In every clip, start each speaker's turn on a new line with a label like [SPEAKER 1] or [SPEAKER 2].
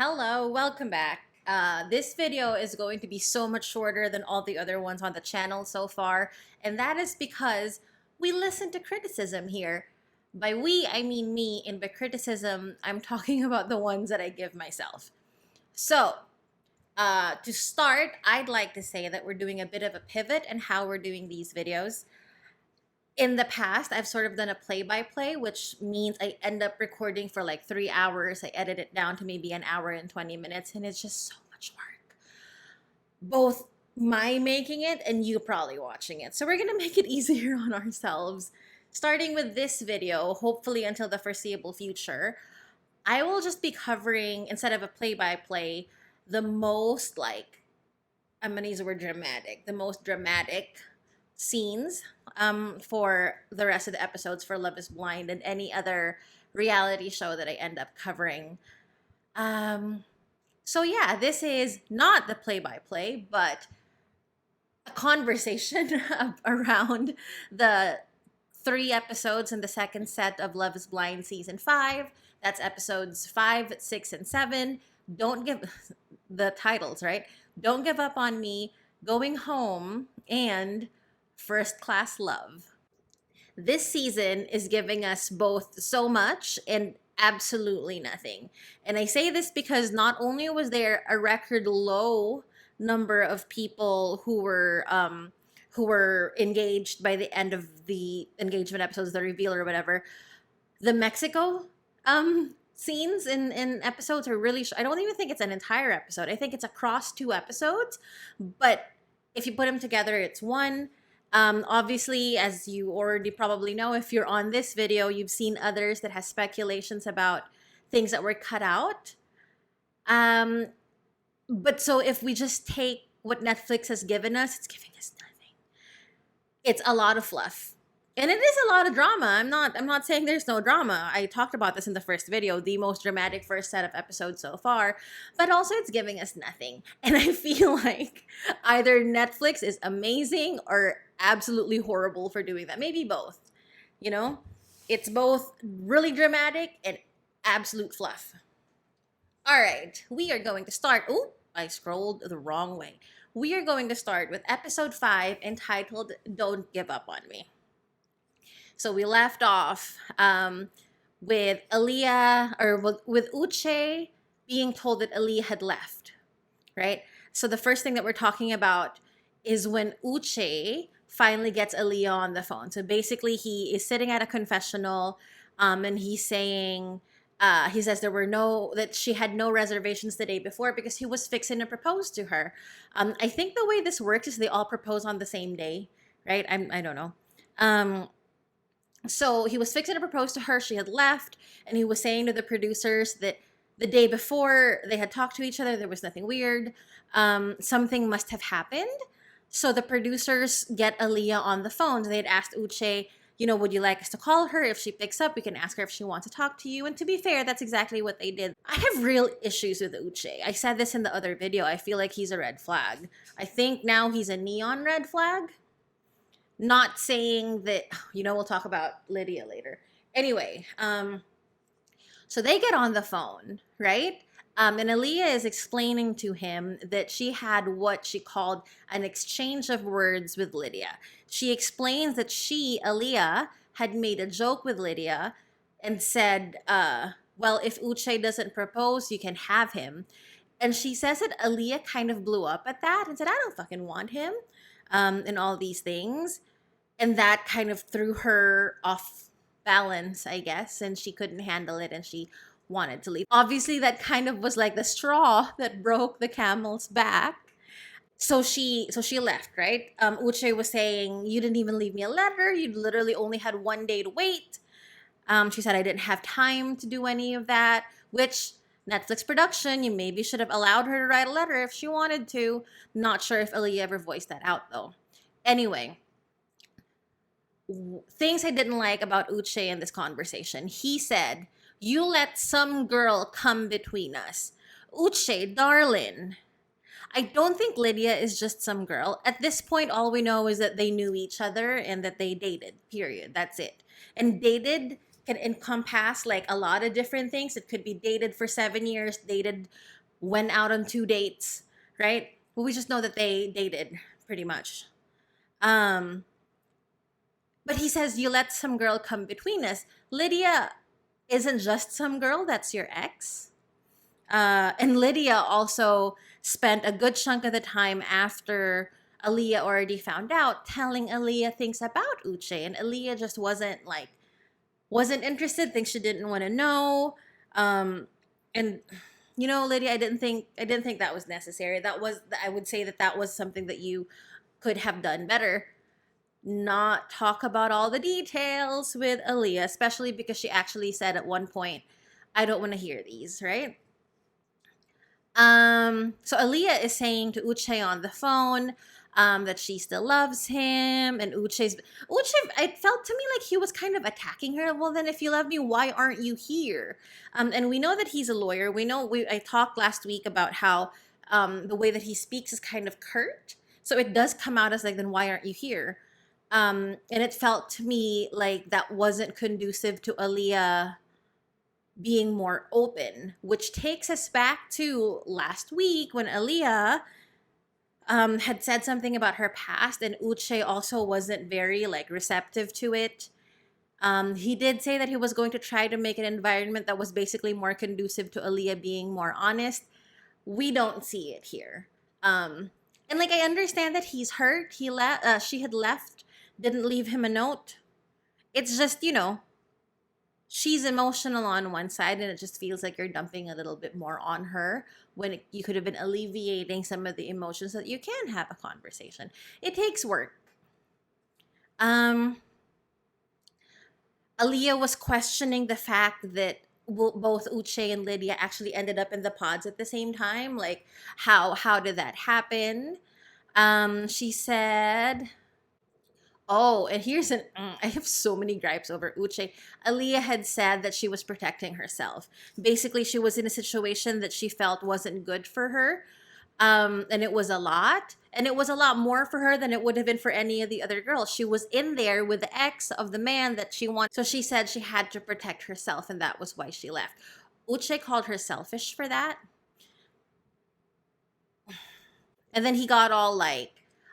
[SPEAKER 1] Hello, welcome back. This video is going to be so much shorter than all the other ones on the channel so far, and that is because we listen to criticism here. By we, I mean me, and by criticism, I'm talking about the ones that I give myself. So, to start, I'd like to say that we're doing a bit of a pivot in how we're doing these videos. In the past, I've sort of done a play-by-play, which means I end up recording for like 3 hours. I edit it down to maybe an hour and 20 minutes, and it's just so much work. Both my making it and you probably watching it. So we're gonna make it easier on ourselves. Starting with this video, hopefully until the foreseeable future, I will just be covering, instead of a play-by-play, the most like, I'm gonna use the word dramatic, the most dramatic scenes for the rest of the episodes for Love is Blind and any other reality show that I end up covering. So yeah, this is not the play-by-play, but a conversation around the 3 episodes in the second set of Love is Blind season 5. That's episodes 5, 6, and 7. Don't give the titles, right? Don't Give Up on Me, Going Home, and First Class Love. This season is giving us both so much and absolutely nothing. And I say this because not only was there a record low number of people who were engaged by the end of the engagement episodes, the reveal or whatever, the Mexico scenes in episodes are really I don't even think it's an entire episode. I think it's across 2 episodes, but if you put them together, it's one. Obviously, as you already probably know, if you're on this video, you've seen others that has speculations about things that were cut out. But so if we just take what Netflix has given us, it's giving us nothing. It's a lot of fluff. And it is a lot of drama. I'm not saying there's no drama. I talked about this in the first video, the most dramatic first set of episodes so far, but also it's giving us nothing. And I feel like either Netflix is amazing or absolutely horrible for doing that. Maybe both. You know? It's both really dramatic and absolute fluff. All right, we are going to start. Oh, I scrolled the wrong way. We are going to start with episode 5 entitled Don't Give Up on Me. So we left off with Aaliyah, or with Uche being told that Aaliyah had left, right? So the first thing that we're talking about is when Uche finally gets Aaliyah on the phone. So basically he is sitting at a confessional and he's saying, he says that she had no reservations the day before because he was fixing to propose to her. I think the way this works is they all propose on the same day, right? I don't know. So he was fixing to propose to her. She had left, and he was saying to the producers that the day before they had talked to each other, there was nothing weird. Something must have happened. So the producers get Aaliyah on the phone. They had asked Uche, would you like us to call her? If she picks up, we can ask her if she wants to talk to you. And to be fair, that's exactly what they did. I have real issues with Uche. I said this in the other video. I feel like he's a red flag. I think now he's a neon red flag. Not saying that, we'll talk about Lydia later. Anyway, so they get on the phone, right? And Aaliyah is explaining to him that she had what she called an exchange of words with Lydia. She explains that Aaliyah, had made a joke with Lydia and said, well, if Uche doesn't propose, you can have him. And she says that Aaliyah kind of blew up at that and said, I don't fucking want him, and all these things. And that kind of threw her off balance, I guess, and she couldn't handle it and she wanted to leave. Obviously, that kind of was like the straw that broke the camel's back. So she left, right? Uche was saying, you didn't even leave me a letter. You literally only had 1 day to wait. She said, I didn't have time to do any of that, which Netflix production, you maybe should have allowed her to write a letter if she wanted to. Not sure if Aaliyah ever voiced that out, though. Anyway, things I didn't like about Uche in this conversation. He said, you let some girl come between us. Uche, darling. I don't think Lydia is just some girl. At this point, all we know is that they knew each other and that they dated, period. That's it. And dated can encompass like a lot of different things. It could be dated for 7 years, dated, went out on 2 dates, right? But we just know that they dated pretty much. Um, but he says, you let some girl come between us. Lydia isn't just some girl, that's your ex. And Lydia also spent a good chunk of the time after Aaliyah already found out, telling Aaliyah things about Uche. And Aaliyah just wasn't interested, things she didn't want to know. And Lydia, I didn't think that was necessary. I would say that was something that you could have done better. Not talk about all the details with Aaliyah, especially because she actually said at one point, I don't want to hear these, right? So Aaliyah is saying to Uche on the phone that she still loves him, and Uche, it felt to me like he was kind of attacking her. Well, then if you love me, why aren't you here? And we know that he's a lawyer. I talked last week about how the way that he speaks is kind of curt. So it does come out as like, then why aren't you here? And it felt to me like that wasn't conducive to Aaliyah being more open, which takes us back to last week when Aaliyah had said something about her past, and Uche also wasn't very like receptive to it. He did say that he was going to try to make an environment that was basically more conducive to Aaliyah being more honest. We don't see it here. And like I understand that he's hurt. She had left, didn't leave him a note. It's just she's emotional on one side, and it just feels like you're dumping a little bit more on her when you could have been alleviating some of the emotions so that you can have a conversation. It takes work. Aaliyah was questioning the fact that both Uche and Lydia actually ended up in the pods at the same time. Like, how did that happen? She said, oh, and I have so many gripes over Uche. Aaliyah had said that she was protecting herself. Basically, she was in a situation that she felt wasn't good for her. And it was a lot. And it was a lot more for her than it would have been for any of the other girls. She was in there with the ex of the man that she wanted. So she said she had to protect herself, and that was why she left. Uche called her selfish for that. And then he got all like,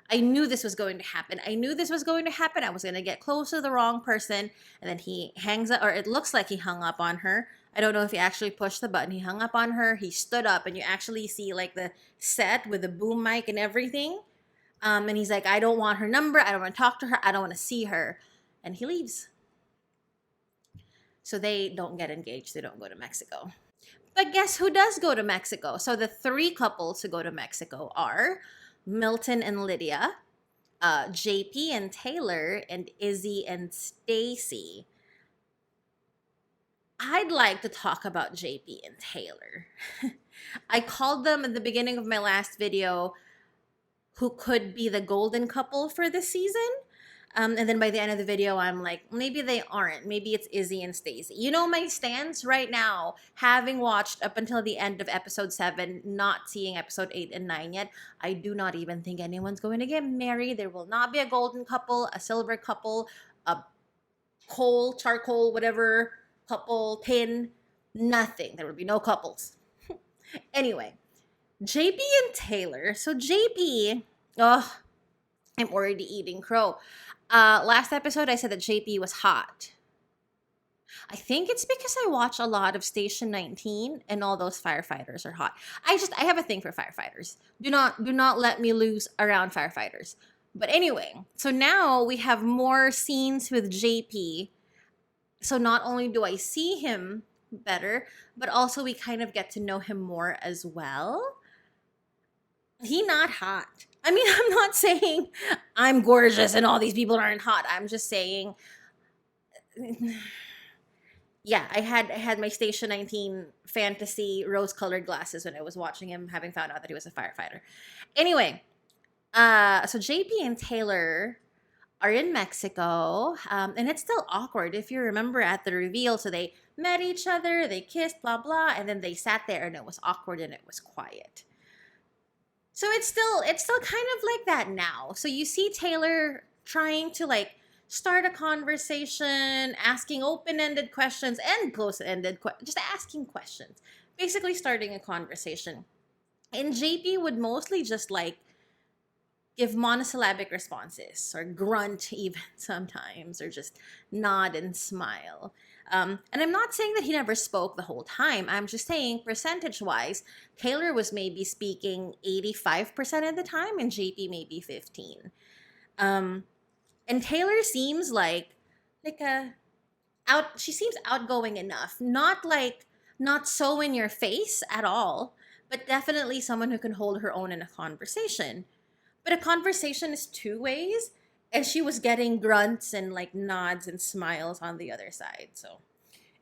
[SPEAKER 1] I knew this was going to happen. I knew this was going to happen. I was going to get close to the wrong person. And then he hangs up, or it looks like he hung up on her. I don't know if he actually pushed the button. He hung up on her. He stood up, and you actually see like the set with the boom mic and everything. And he's like, I don't want her number. I don't want to talk to her. I don't want to see her. And he leaves. So they don't get engaged. They don't go to Mexico. But guess who does go to Mexico? So the 3 couples who go to Mexico are Milton and Lydia, JP and Taylor, and Izzy and Stacy. I'd like to talk about JP and Taylor. I called them at the beginning of my last video who could be the golden couple for this season. And then by the end of the video, I'm like, maybe they aren't. Maybe it's Izzy and Stacy. You know my stance right now, having watched up until the end of episode 7, not seeing episode 8 and 9 yet. I do not even think anyone's going to get married. There will not be a golden couple, a silver couple, a charcoal, whatever couple, pin, nothing. There will be no couples. Anyway, JP and Taylor. So JP, I'm already eating crow. Last episode, I said that JP was hot. I think it's because I watch a lot of Station 19 and all those firefighters are hot. I have a thing for firefighters. Do not let me lose around firefighters. But anyway, so now we have more scenes with JP. So not only do I see him better, but also we kind of get to know him more as well. He not hot. I mean, I'm not saying I'm gorgeous and all these people aren't hot. I'm just saying, yeah, I had my Station 19 fantasy rose-colored glasses when I was watching him, having found out that he was a firefighter. Anyway, so JP and Taylor are in Mexico, and it's still awkward. If you remember at the reveal, so they met each other, they kissed, blah, blah, and then they sat there and it was awkward and it was quiet. So it's still kind of like that now. So you see Taylor trying to like start a conversation, asking open-ended questions and close-ended just asking questions, basically starting a conversation. And JP would mostly just like give monosyllabic responses or grunt even sometimes or just nod and smile. And I'm not saying that he never spoke the whole time. I'm just saying percentage wise, Taylor was maybe speaking 85% of the time and JP maybe 15. Um, and Taylor seems like a out she seems outgoing enough, not so in your face at all, but definitely someone who can hold her own in a conversation. But a conversation is two ways, and she was getting grunts and like nods and smiles on the other side. So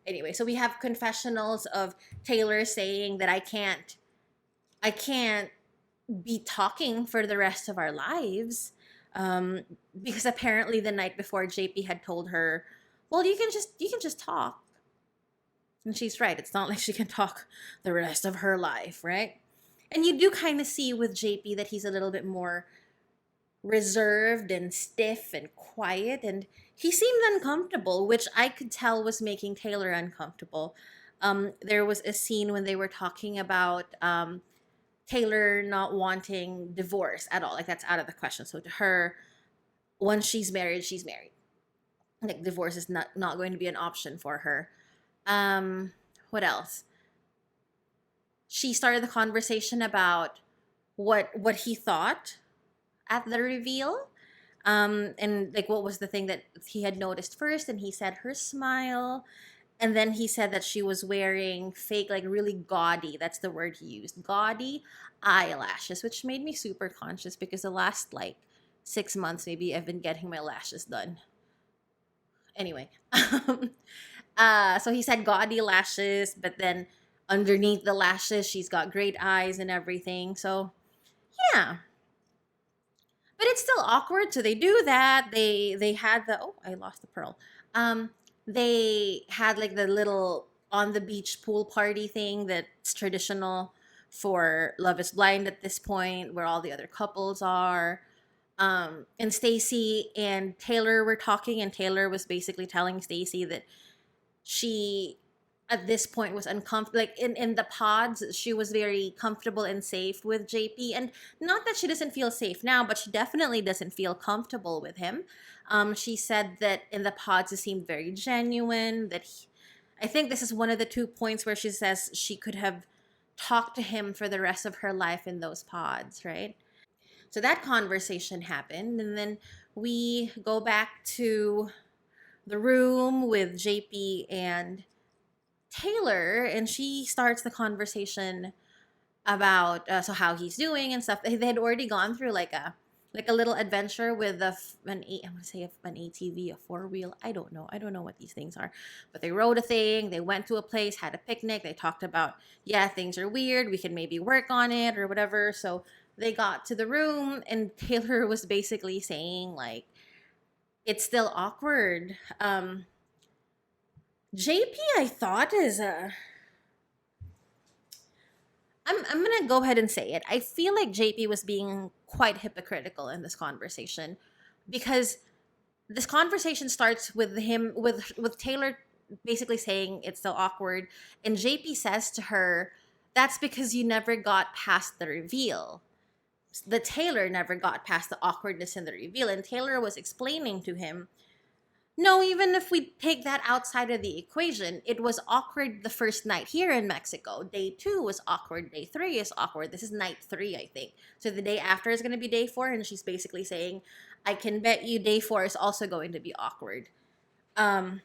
[SPEAKER 1] anyway, so we have confessionals of Taylor saying that I can't be talking for the rest of our lives. Um, because apparently the night before JP had told her, well, you can just talk. And she's right. It's not like she can talk the rest of her life, right? And you do kind of see with JP that he's a little bit more reserved and stiff and quiet, and he seemed uncomfortable, which I could tell was making Taylor uncomfortable. There was a scene when they were talking about Taylor not wanting divorce at all, like that's out of the question. So to her, once she's married, she's married. Like divorce is not going to be an option for her. What else? She started the conversation about what he thought at the reveal. And like what was the thing that he had noticed first, and he said her smile, and then he said that she was wearing fake, like really gaudy, that's the word he used, gaudy eyelashes, which made me super conscious because the last like 6 months maybe I've been getting my lashes done. Anyway, so he said gaudy lashes, but then underneath the lashes she's got great eyes and everything. So yeah, but it's still awkward. So they do that. They had the, oh, I lost the pearl. Um, they had like the little on the beach pool party thing that's traditional for Love Is Blind at this point, where all the other couples are. And Stacy and Taylor were talking, and Taylor was basically telling Stacy that she at this point was uncomfortable, like in the pods she was very comfortable and safe with JP, and not that she doesn't feel safe now, but she definitely doesn't feel comfortable with him. She said that in the pods it seemed very genuine, that I think this is one of the 2 points where she says she could have talked to him for the rest of her life in those pods, right? So that conversation happened, and then we go back to the room with JP and Taylor, and she starts the conversation about so how he's doing and stuff. They had already gone through like a little adventure with I want to say an ATV, a four wheel. I don't know what these things are, but they rode a thing. They went to a place, had a picnic. They talked about, yeah, things are weird. We can maybe work on it or whatever. So they got to the room, and Taylor was basically saying like it's still awkward. JP, I thought is a. I'm gonna go ahead and say it. I feel like JP was being quite hypocritical in this conversation, because this conversation starts with him with Taylor basically saying it's still awkward, and JP says to her, "That's because you never got past the reveal." The Taylor never got past the awkwardness in the reveal, and Taylor was explaining to him, no, even if we take that outside of the equation, it was awkward the first night here in Mexico. Day 2 was awkward. Day 3 is awkward. This is night 3, I think. So the day after is going to be day 4, and she's basically saying, I can bet you day 4 is also going to be awkward. And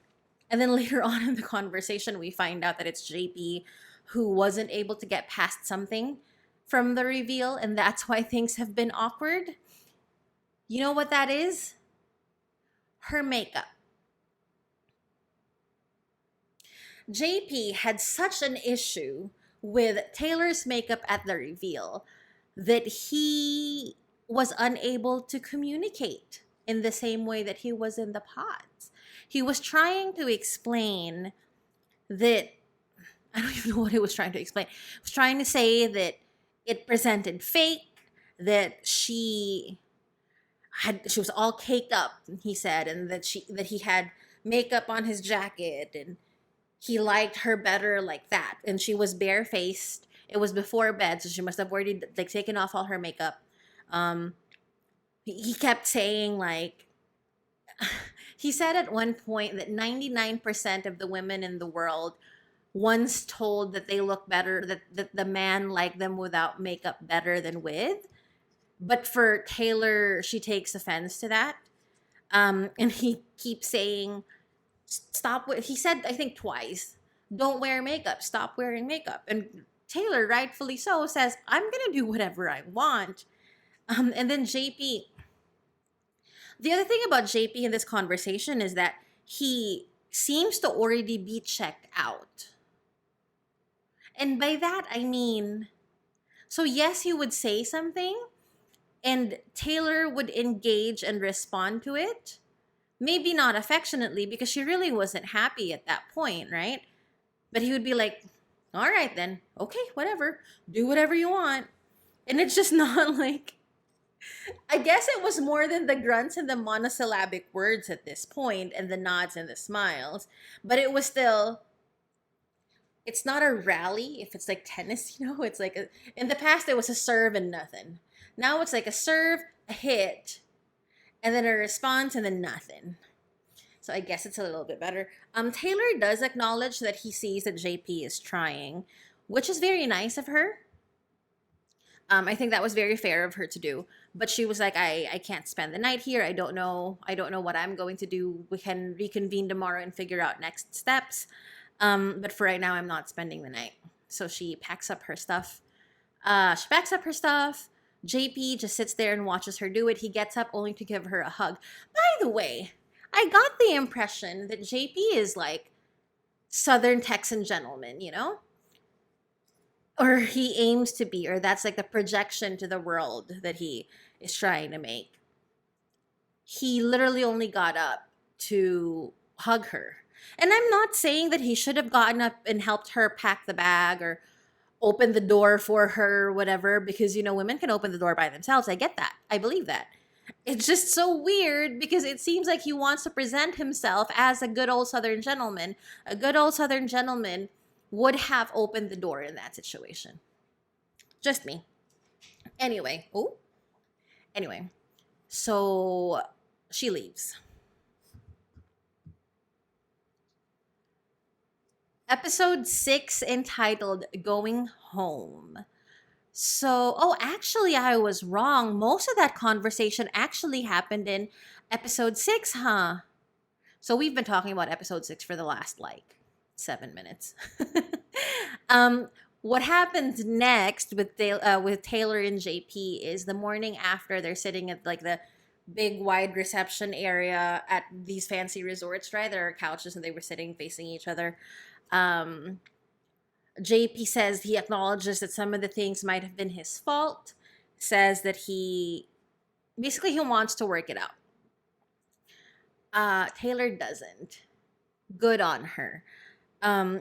[SPEAKER 1] then later on in the conversation, we find out that it's JP who wasn't able to get past something from the reveal, and that's why things have been awkward. You know what that is? Her makeup. JP had such an issue with Taylor's makeup at the reveal that he was unable to communicate in the same way that he was in the pods. He was trying to explain that, I don't even know what he was trying to explain. He was trying to say that it presented fake, that she she was all caked up, he said, and that he had makeup on his jacket, and he liked her better like that. And she was barefaced. It was before bed, so she must have already like taken off all her makeup. Um, he kept saying like he said at one point that 99% of the women in the world once told that they look better, that the man liked them without makeup better than with. But for Taylor, she takes offense to that. And he keeps saying, stop. He said, I think twice, don't wear makeup, stop wearing makeup. And Taylor, rightfully so, says, I'm going to do whatever I want. And then JP, the other thing about JP in this conversation is that he seems to already be checked out. And by that, I mean, so yes, he would say something, and Taylor would engage and respond to it. Maybe not affectionately, because she really wasn't happy at that point, right? But he would be like, all right then, okay, whatever, do whatever you want. And it's just not like, I guess it was more than the grunts and the monosyllabic words at this point and the nods and the smiles, but it was still, it's not a rally if it's like tennis, it's like in the past it was a serve and nothing. Now it's like a serve, a hit, and then a response and then nothing. So I guess it's a little bit better. Taylor does acknowledge that he sees that JP is trying, which is very nice of her. I think that was very fair of her to do. But she was like, I can't spend the night here. I don't know what I'm going to do. We can reconvene tomorrow and figure out next steps. But for right now, I'm not spending the night. So she packs up her stuff. JP just sits there and watches her do it. He gets up only to give her a hug. By the way, I got the impression that JP is like Southern Texan gentleman, Or he aims to be, or that's like the projection to the world that he is trying to make. He literally only got up to hug her. And I'm not saying that he should have gotten up and helped her pack the bag or open the door for her or whatever, because, women can open the door by themselves. I get that. I believe that. It's just so weird because it seems like he wants to present himself as a good old Southern gentleman. A good old Southern gentleman would have opened the door in that situation. Just me. Anyway, so she leaves. Episode 6 entitled Going Home. So, actually, I was wrong. Most of that conversation actually happened in episode 6, huh? So we've been talking about episode 6 for the last, 7 minutes. What happens next with Taylor and JP is the morning after they're sitting at, the big, wide reception area at these fancy resorts, right? There are couches and they were sitting facing each other. JP says he acknowledges that some of the things might have been his fault, says that he wants to work it out. Taylor doesn't. Good on her.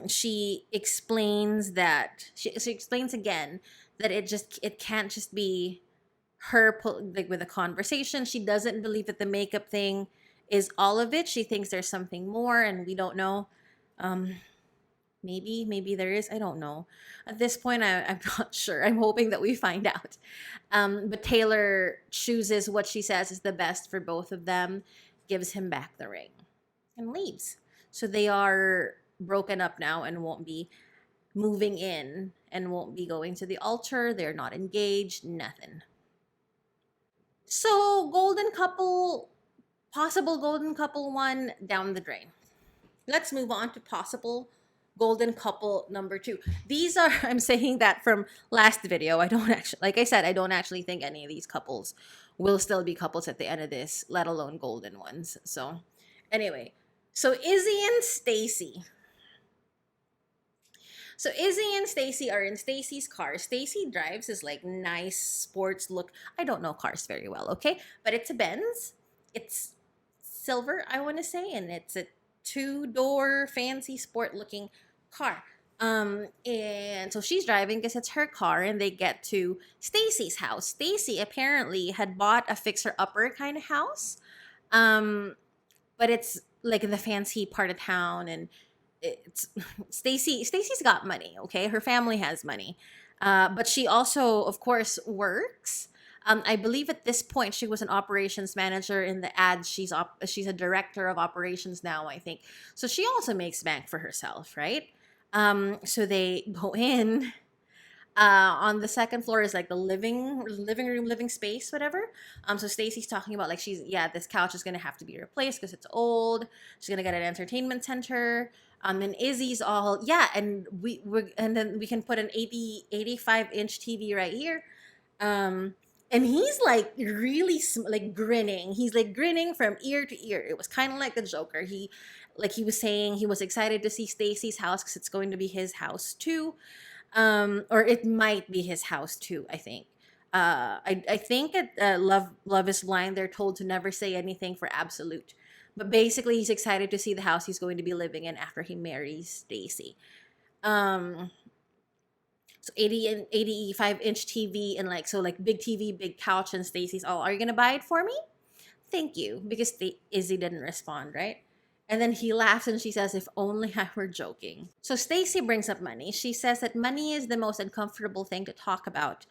[SPEAKER 1] She explains that she explains again that it can't just be her with a conversation. She doesn't believe that the makeup thing is all of it. She thinks there's something more and we don't know. Maybe there is. I don't know. At this point, I'm not sure. I'm hoping that we find out. But Taylor chooses what she says is the best for both of them, gives him back the ring, and leaves. So they are broken up now and won't be moving in and won't be going to the altar. They're not engaged, nothing. So possible golden couple 1 down the drain. Let's move on to possible golden couple number 2. These are, I'm saying that from last video. I don't actually think any of these couples will still be couples at the end of this, let alone golden ones. So anyway, so Izzy and Stacy. So Izzy and Stacy are in Stacy's car. Stacy drives this nice sports look. I don't know cars very well, okay? But it's a Benz. It's silver, I want to say, and it's a 2-door fancy sport looking car. And so she's driving because it's her car, and they get to Stacy's house. Stacy apparently had bought a fixer-upper kind of house. Um, but it's like in the fancy part of town, and it's Stacy's got money, okay? Her family has money. But she also, of course, works. I believe at this point she was an operations manager in the ad. She's a director of operations now, I think. So she also makes bank for herself, right? So they go in. On the second floor is like the living room, living space, whatever. So Stacy's talking about like this couch is gonna have to be replaced because it's old. She's gonna get an entertainment center. And Izzy's all and and then we can put an 85-inch TV right here. And he's like really like grinning. He's like grinning from ear to ear. It was kind of like the Joker. He was saying he was excited to see Stacy's house because it's going to be his house too. Or it might be his house too, I think. I think at Love is Blind, they're told to never say anything for absolute. But basically, he's excited to see the house he's going to be living in after he marries Stacy. Um, so 80 and 85-inch TV, and like big TV, big couch, and Stacy's all, "Are you gonna buy it for me?" "Thank you," because Izzy didn't respond, right? And then he laughs and she says, "If only I were joking." So Stacy brings up money. She says that money is the most uncomfortable thing to talk about.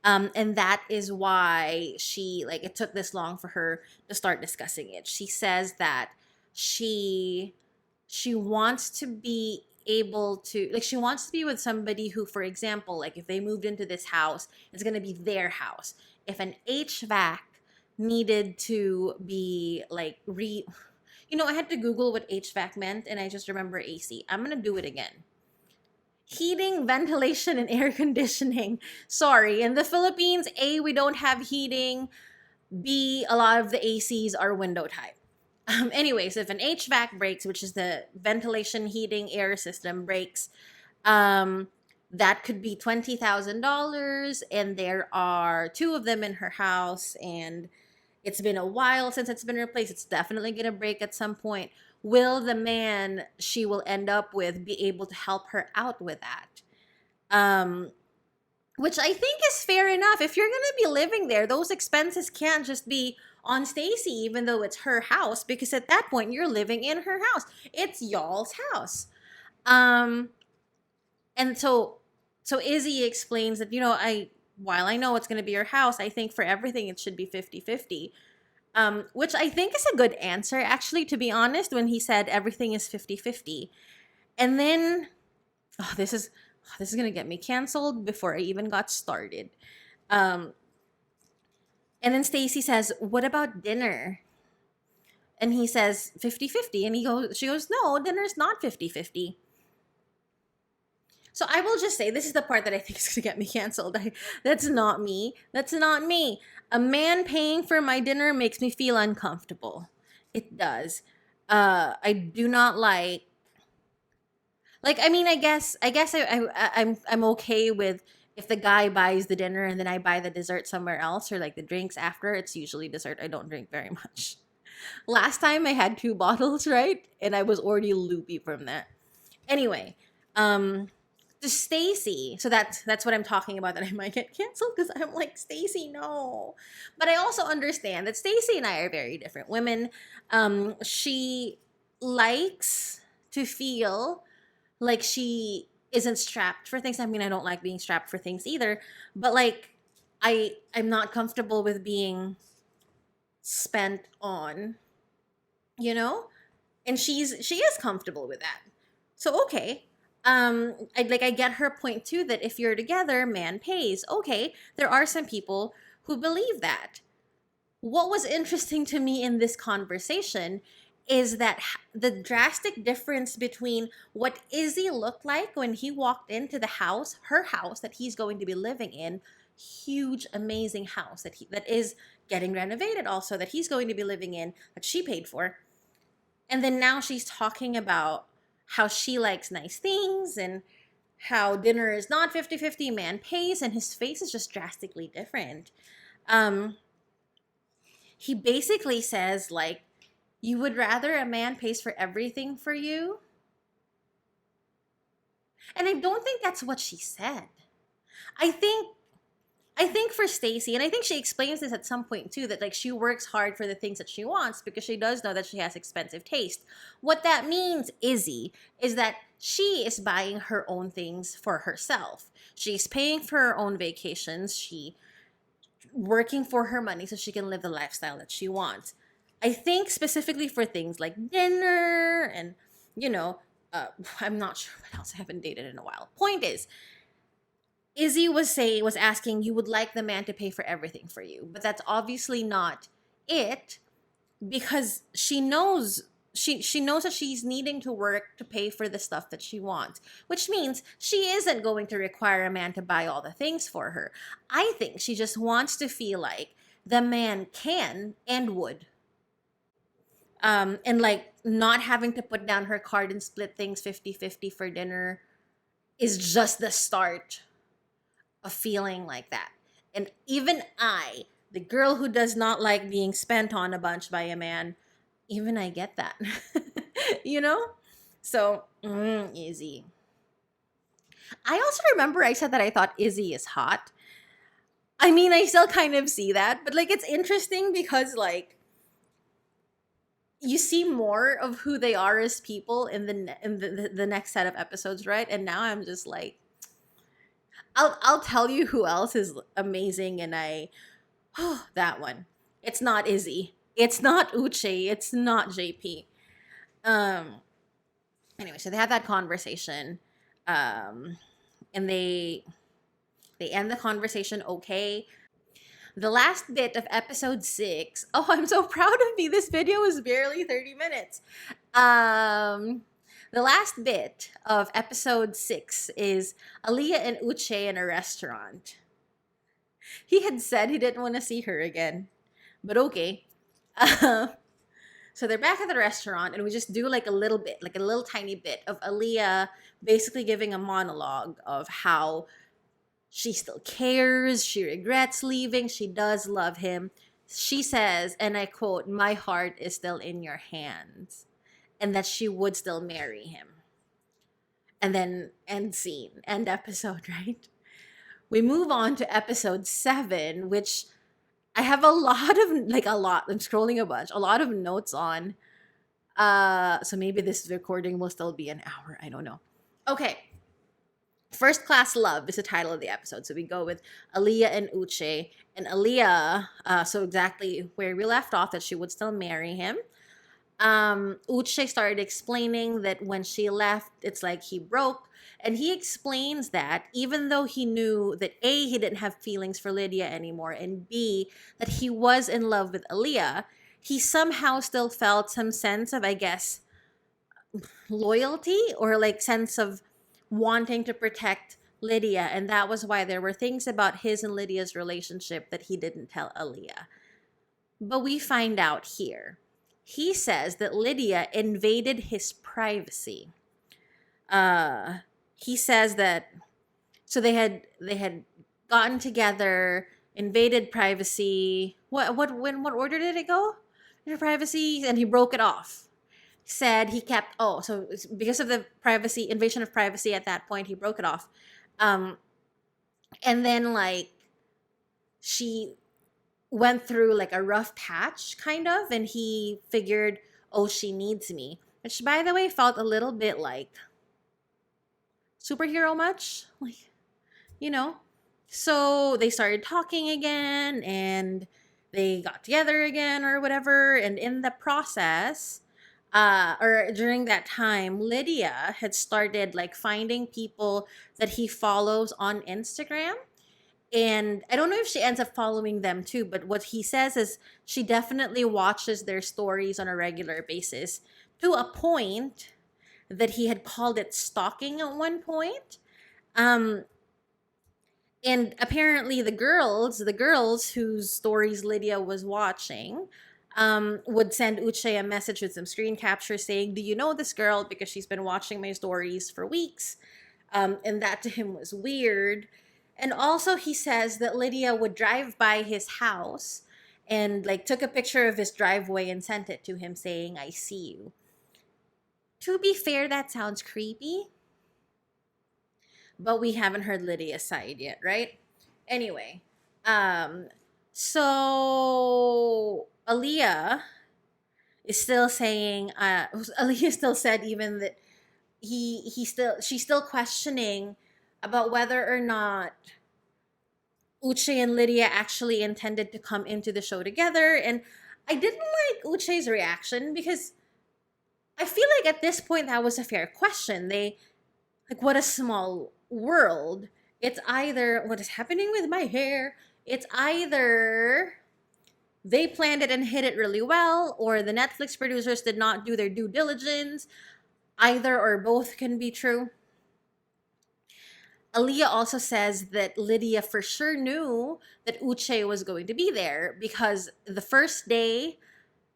[SPEAKER 1] And that is why it took this long for her to start discussing it. She says that she wants to be able to, like, she wants to be with somebody who, for example, like if they moved into this house, it's going to be their house. If an HVAC needed to be like I had to Google what HVAC meant, and I just remember AC. I'm going to do it again. Heating, ventilation, and air conditioning. Sorry, in the Philippines, A, we don't have heating. B, a lot of the ACs are window type. Anyways, if an HVAC breaks, which is the ventilation, heating, air system breaks, that could be $20,000, and there are two of them in her house, and it's been a while since it's been replaced. It's definitely going to break at some point. Will the man she will end up with be able to help her out with that? Which I think is fair enough. If you're going to be living there, those expenses can't just be on Stacy, even though it's her house, because at that point you're living in her house. It's y'all's house. And so Izzy explains that, while I know it's going to be your house, I think for everything it should be 50-50. Which I think is a good answer, actually, to be honest, when he said everything is 50-50. And then, this is going to get me canceled before I even got started. And then Stacy says, "What about dinner?" And he says 50-50. And she goes, "No, dinner's not 50-50. So I will just say, this is the part that I think is going to get me canceled. That's not me. That's not me. A man paying for my dinner makes me feel uncomfortable. It does. I do not I mean, I guess I'm okay with if the guy buys the dinner and then I buy the dessert somewhere else, or like the drinks after. It's usually dessert. I don't drink very much. Last time I had 2 bottles, right? And I was already loopy from that. Anyway, to Stacy, so that's what I'm talking about, that I might get canceled because I'm like, Stacy, no. But I also understand that Stacy and I are very different women. She likes to feel like she isn't strapped for things. I mean, I don't like being strapped for things either, but like I'm not comfortable with being spent on, and she is comfortable with that. So okay. I get her point too, that if you're together, man pays. Okay, there are some people who believe that. What was interesting to me in this conversation is that the drastic difference between what Izzy looked like when he walked into the house, her house that he's going to be living in, huge, amazing house that is getting renovated also, that he's going to be living in, that she paid for. And then now she's talking about how she likes nice things and how dinner is not 50-50, man pays, and his face is just drastically different. He basically says, like, you would rather a man pays for everything for you? And I don't think that's what she said. I think I think for Stacy, and I think she explains this at some point too, that like she works hard for the things that she wants because she does know that she has expensive taste. What that means, Izzy, is that she is buying her own things for herself. She's paying for her own vacations. She working for her money so she can live the lifestyle that she wants. I think specifically for things like dinner and, you know, uh, I'm not sure what else. I haven't dated in a while. Point is, Izzy was asking you would like the man to pay for everything for you, but that's obviously not it because she knows that she's needing to work to pay for the stuff that she wants, which means she isn't going to require a man to buy all the things for her. I think she just wants to feel like the man can and would. And like not having to put down her card and split things 50-50 for dinner is just the start a feeling like that. And even I, the girl who does not like being spent on a bunch by a man, even I get that. you know? So, Izzy. I also remember I said that I thought Izzy is hot. I mean, I still kind of see that, but like it's interesting because like you see more of who they are as people in the next set of episodes, right? And now I'm just like I'll tell you who else is amazing, and that one. It's not Izzy. It's not Uche. It's not JP. Um. Anyway, so they have that conversation, and they end the conversation okay. The last bit of episode 6. Oh, I'm so proud of me. This video is barely 30 minutes. Um, the last bit of episode 6 is Aaliyah and Uche in a restaurant. He had said he didn't want to see her again, but okay. Uh, so they're back at the restaurant, and we just do like a little bit, like a little tiny bit of Aaliyah basically giving a monologue of how she still cares, she regrets leaving, she does love him. She says, and I quote, "My heart is still in your hands," and that she would still marry him. And then end scene, end episode, right? We move on to episode 7, which I have I'm scrolling a bunch, a lot of notes on. So maybe this recording will still be an hour. I don't know. Okay. First Class Love is the title of the episode. So we go with Aaliyah and Uche. And Aaliyah, so exactly where we left off, that she would still marry him. Uche started explaining that when she left, it's like he broke. And he explains that even though he knew that A, he didn't have feelings for Lydia anymore, and B, that he was in love with Aaliyah, he somehow still felt some sense of, I guess, loyalty or like sense of wanting to protect Lydia. And that was why there were things about his and Lydia's relationship that he didn't tell Aaliyah. But we find out here. He says that Lydia invaded his privacy. He says that so they had gotten together, invaded privacy. What order did it go? Their privacy, and he broke it off. Said he kept so because of the privacy invasion of privacy at that point he broke it off. And then like she went through like a rough patch kind of, and he figured, oh, she needs me, which by the way felt a little bit like superhero much, like, you know. So they started talking again, and they got together again or whatever, and in the process or during that time, Lydia had started like finding people that he follows on Instagram. And I don't know if she ends up following them too, but what he says is she definitely watches their stories on a regular basis, to a point that he had called it stalking at one point. Um, and apparently the girls whose stories Lydia was watching, would send Uche a message with some screen captures saying, "Do you know this girl? Because she's been watching my stories for weeks." And that to him was weird. And also he says that Lydia would drive by his house and like took a picture of his driveway and sent it to him saying, "I see you." To be fair, that sounds creepy. but we haven't heard Lydia's side yet, right? Anyway, um, so Aaliyah is still saying, Aaliyah still said even that she's still questioning about whether or not Uche and Lydia actually intended to come into the show together. And I didn't like Uche's reaction because I feel like at this point that was a fair question. They, like, what a small world. It's either, what is happening with my hair? It's either they planned it and hit it really well, or the Netflix producers did not do their due diligence. Either or both can be true. Aaliyah also says that Lydia for sure knew that Uche was going to be there because the first day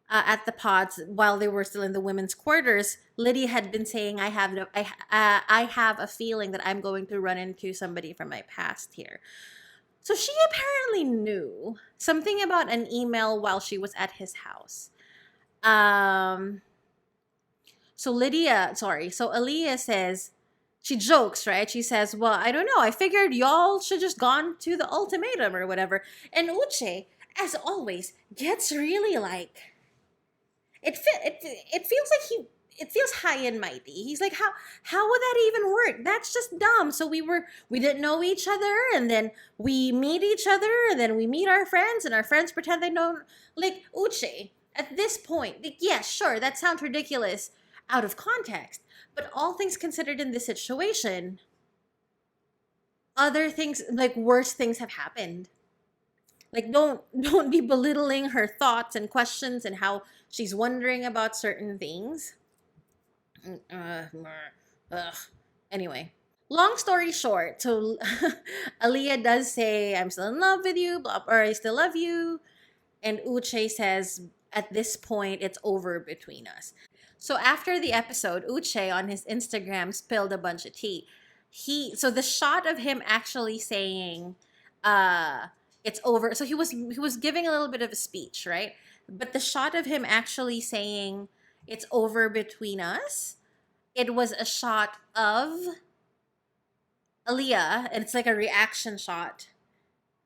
[SPEAKER 1] at the pods, while they were still in the women's quarters, Lydia had been saying, I have a feeling that I'm going to run into somebody from my past here." So she apparently knew something about an email while she was at his house. Um, so Aaliyah says, she jokes, right? She says, "Well, I don't know. I figured y'all should just gone to the ultimatum or whatever." And Uche, as always, gets really like, it feels like it feels high and mighty. He's like, how would that even work? That's just dumb. So we didn't know each other, and then we meet each other, and then we meet our friends, and our friends pretend they know. Like, Uche, at this point, like, yeah, sure, that sounds ridiculous out of context, but all things considered in this situation, other things, like worse things have happened. Like, don't be belittling her thoughts and questions and how she's wondering about certain things. Ugh. Anyway, long story short, so Aaliyah does say, "I'm still in love with you," blah, or "I still love you," and Uche says, "At this point, it's over between us." So after the episode, Uche on his Instagram spilled a bunch of tea. So the shot of him actually saying, "It's over." So he was giving a little bit of a speech, right? But the shot of him actually saying, "It's over between us," it was a shot of Aaliyah, and it's like a reaction shot.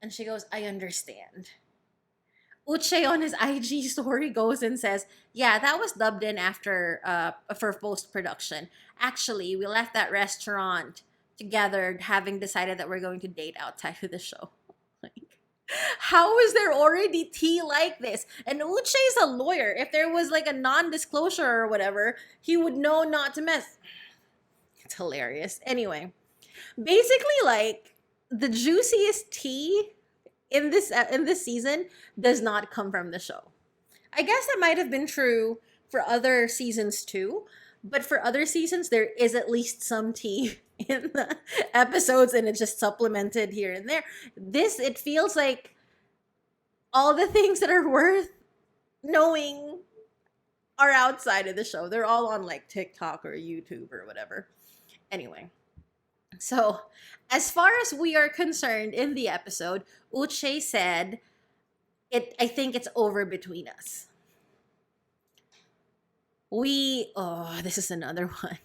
[SPEAKER 1] And she goes, "I understand." Uche on his IG story goes and says, "Yeah, that was dubbed in after for post production. Actually, we left that restaurant together, having decided that we're going to date outside of the show." Like, how is there already tea like this? And Uche's a lawyer. If there was like a non-disclosure or whatever, he would know not to mess. It's hilarious. Anyway, basically, like, the juiciest tea in this season does not come from the show. I guess that might have been true for other seasons too, but for other seasons there is at least some tea in the episodes, and it's just supplemented here and there. This, it feels like all the things that are worth knowing are outside of the show. They're all on like TikTok or YouTube or whatever. Anyway, so as far as we are concerned in the episode, Uche said, I think it's over between us." This is another one.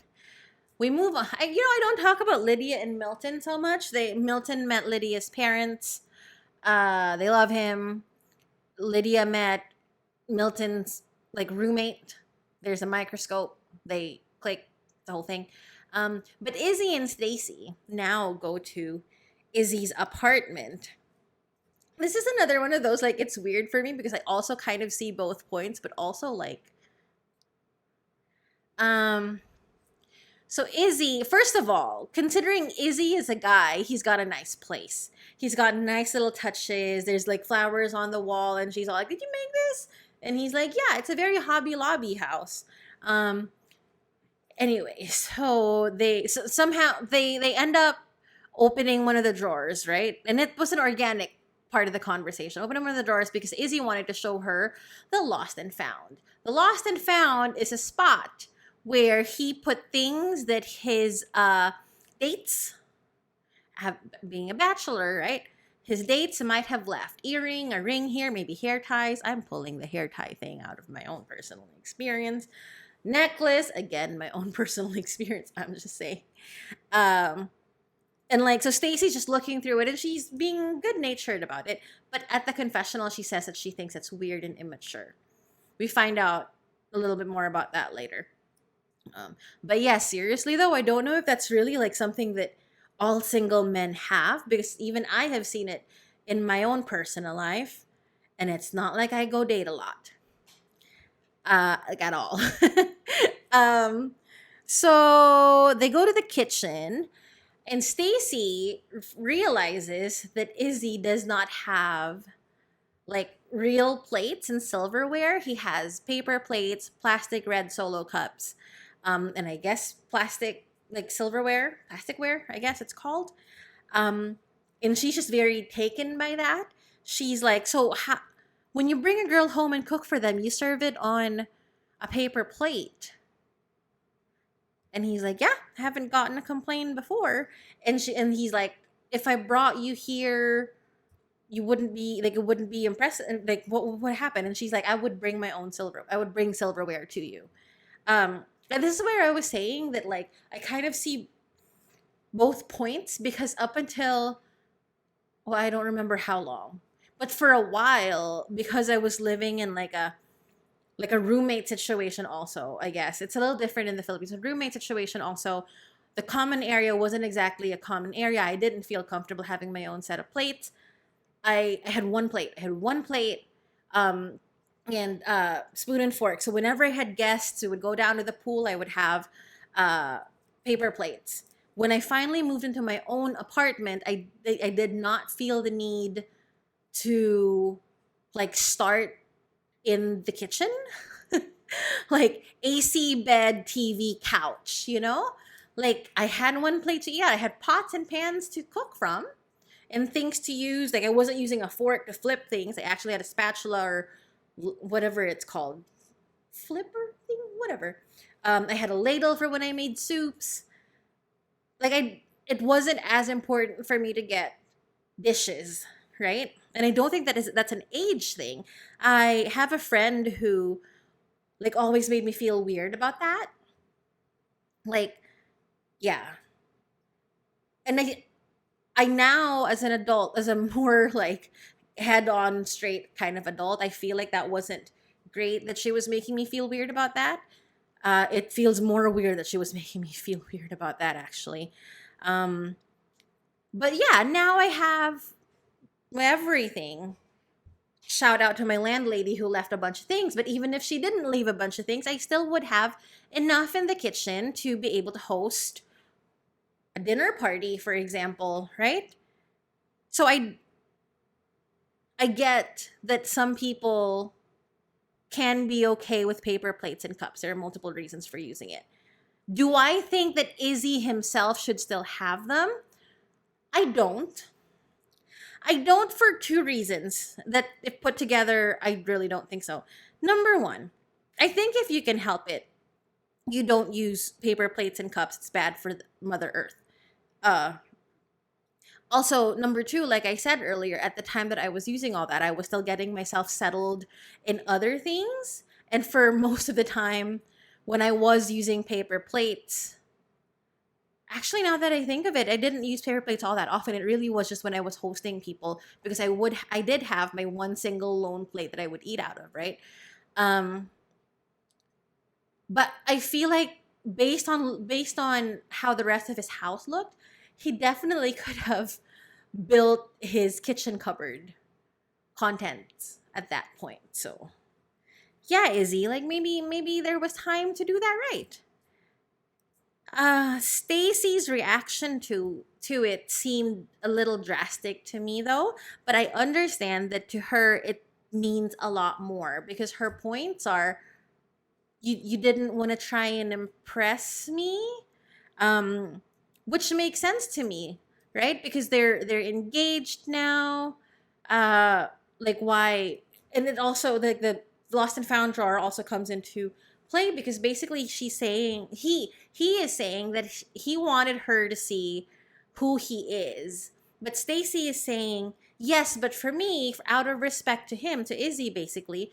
[SPEAKER 1] We move on. I don't talk about Lydia and Milton so much. Milton met Lydia's parents. They love him. Lydia met Milton's like roommate. There's a microscope. They click, the whole thing. But Izzy and Stacy now go to Izzy's apartment. This is another one of those, like, it's weird for me because I also kind of see both points, but also like, so Izzy, first of all, considering Izzy is a guy, he's got a nice place. He's got nice little touches. There's like flowers on the wall, and she's all like, "Did you make this?" And he's like, "Yeah, it's a very Hobby Lobby house." Anyway, so somehow they end up opening one of the drawers, right? And it was an organic part of the conversation. Opening one of the drawers because Izzy wanted to show her the lost and found. The lost and found is a spot where he put things that his dates have, being a bachelor, right? His dates might have left. Earring, a ring here, maybe hair ties. I'm pulling the hair tie thing out of my own personal experience. Necklace, again, my own personal experience. I'm just saying. And like, so Stacy's just looking through it and she's being good natured about it. But at the confessional, she says that she thinks it's weird and immature. We find out a little bit more about that later. But yeah, seriously though, I don't know if that's really like something that all single men have, because even I have seen it in my own personal life, and it's not like I go date a lot, like at all. um, so they go to the kitchen, and Stacy realizes that Izzy does not have like real plates and silverware. He has paper plates, plastic red solo cups, and I guess plastic like silverware, plasticware, I guess it's called. Um, and she's just very taken by that. She's like, so when you bring a girl home and cook for them, you serve it on a paper plate. And he's like, yeah, I haven't gotten a complaint before. And he's like, if I brought you here, you wouldn't be like, it wouldn't be impressive. And like, what would happen? And she's like, I would bring my own silver. I would bring silverware to you. And this is where I was saying that like I kind of see both points, because up until, well, I don't remember how long, but for a while, because I was living in like a roommate situation also, I guess. It's a little different in the Philippines. A roommate situation also, the common area wasn't exactly a common area. I didn't feel comfortable having my own set of plates. I had one plate. I had one plate, um, and spoon and fork. So whenever I had guests who would go down to the pool, I would have uh, paper plates. When I finally moved into my own apartment, I did not feel the need to like start in the kitchen, like AC, bed, TV, couch, you know? Like I had one plate to eat. I had pots and pans to cook from and things to use. Like I wasn't using a fork to flip things. I actually had a spatula or whatever it's called. Flipper thing? Whatever. I had a ladle for when I made soups. Like it wasn't as important for me to get dishes, right? And I don't think that's an age thing. I have a friend who like always made me feel weird about that. Like, yeah. And I now as an adult, as a more like head on straight kind of adult, I feel like that wasn't great that she was making me feel weird about that. It feels more weird that she was making me feel weird about that actually. Um, but yeah, now I have everything. Shout out to my landlady who left a bunch of things. But even if she didn't leave a bunch of things, I still would have enough in the kitchen to be able to host a dinner party, for example, right? So I get that some people can be okay with paper plates and cups. There are multiple reasons for using it. Do I think that Izzy himself should still have them? I don't. I don't for two reasons that, if put together, I really don't think so. Number one, I think if you can help it, you don't use paper plates and cups. It's bad for Mother Earth. Uh, Also, number two, like I said earlier, at the time that I was using all that, I was still getting myself settled in other things. And for most of the time, when I was using paper plates, actually, now that I think of it, I didn't use paper plates all that often. It really was just when I was hosting people, because I did have my one single lone plate that I would eat out of, right? Um, but I feel like based on how the rest of his house looked, he definitely could have built his kitchen cupboard contents at that point. So yeah, Izzy, like maybe there was time to do that right. Stacy's reaction to it seemed a little drastic to me though, but I understand that to her it means a lot more, because her points are, you didn't want to try and impress me, um which makes sense to me, right? Because they're engaged now. uh like why? And it also, the lost and found drawer also comes into play, because basically she's saying, he is saying that he wanted her to see who he is, but Stacy is saying, yes, but for me, out of respect to him, to Izzy, basically,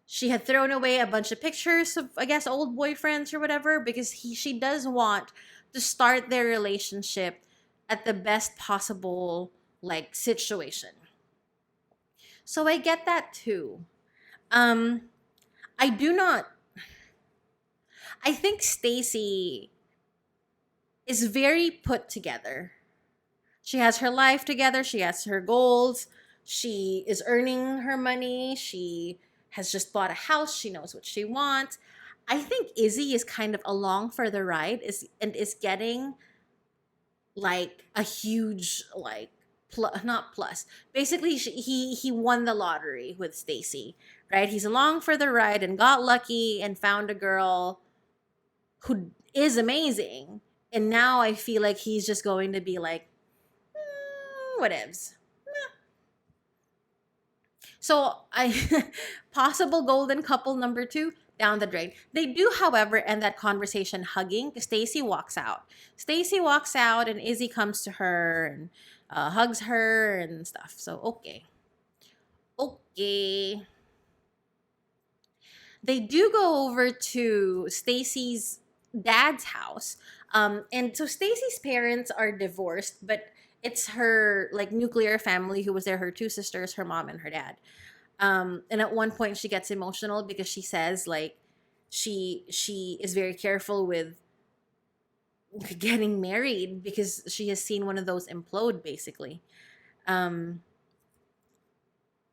[SPEAKER 1] she had thrown away a bunch of pictures of, I guess, old boyfriends or whatever, because she does want to start their relationship at the best possible like situation. So I get that too. Um I do not I think Stacy is very put together. She has her life together, she has her goals, she is earning her money, she has just bought a house, she knows what she wants. I think Izzy is kind of along for the ride is getting like a huge like not plus. Basically he won the lottery with Stacy, right? He's along for the ride and got lucky and found a girl who is amazing. And now I feel like he's just going to be like, whatevs. So I possible golden couple number two down the drain. They do, however, end that conversation hugging. Stacy walks out. Stacy walks out, and Izzy comes to her and hugs her and stuff. So okay. They do go over to Stacy's dad's house, and so Stacy's parents are divorced, but it's her like nuclear family who was there, her two sisters, her mom and her dad. And at one point she gets emotional because she says like she is very careful with getting married because she has seen one of those implode basically. um